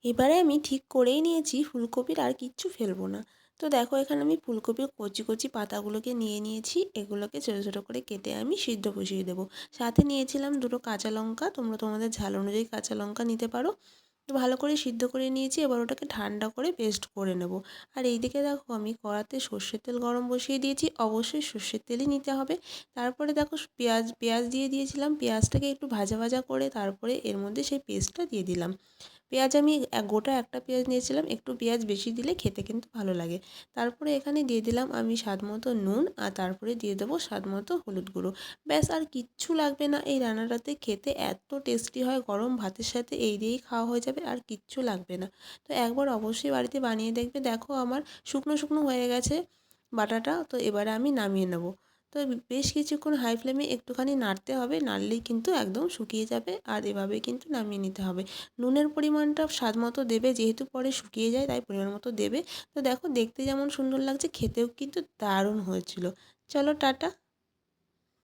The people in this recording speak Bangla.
এবারে আমি ঠিক করেই নিয়েছি ফুলকপির আর কিচ্ছু ফেলবো না। তো দেখো এখানে আমি ফুলকপির কচি কচি পাতাগুলোকে নিয়ে নিয়েছি, এগুলোকে ছোটো ছোটো করে কেটে আমি সিদ্ধ বসিয়ে দেবো। সাথে নিয়েছিলাম দুটো কাঁচা লঙ্কা, তোমরা তোমাদের ঝাল অনুযায়ী কাঁচা লঙ্কা নিতে পারো। তো ভালো করে সিদ্ধ করে নিয়েছি, এবার ওটাকে ঠান্ডা করে পেস্ট করে নেব। আর এইদিকে দেখো আমি কড়াতে সর্ষের তেল গরম বসিয়ে দিয়েছি, অবশ্যই সর্ষের তেলই নিতে হবে। তারপরে দেখো পেঁয়াজ দিয়ে দিয়েছিলাম, পেঁয়াজটাকে একটু ভাজা ভাজা করে তারপরে এর মধ্যে সেই পেস্টটা দিয়ে দিলাম। পেঁয়াজ আমি গোটা একটা পেঁয়াজ নিয়েছিলাম, একটু পেঁয়াজ বেশি দিলে খেতে কিন্তু ভালো লাগে। তারপরে এখানে দিয়ে দিলাম আমি স্বাদ মতো নুন, আর তারপরে দিয়ে দেবো স্বাদ মতো হলুদ গুঁড়ো। ব্যাস আর কিচ্ছু লাগবে না, এই রান্নাটাতে খেতে এত টেস্টি হয়, গরম ভাতের সাথে এই দিয়েই খাওয়া হয়ে যাবে, আর কিচ্ছু লাগবে না। তো একবার অবশ্যই বাড়িতে বানিয়ে দেখবে। দেখো আমার শুকনো শুকনো হয়ে গেছে বাটাটা, তো এবারে আমি নামিয়ে নেব। তো বেশ কিছুক্ষণ হাই ফ্লেমে একটুখানি নাড়তে হবে, নাড়লেই কিন্তু একদম শুকিয়ে যাবে, আর এভাবে কিন্তু নামিয়ে নিতে হবে। নুনের পরিমাণটা স্বাদ মতো দেবে, যেহেতু পরে শুকিয়ে যায় তাই পরিমাণ মতো দেবে। তো দেখো দেখতে যেমন সুন্দর লাগছে, খেতেও কিন্তু দারুণ হয়েছিল। চলো টাটা।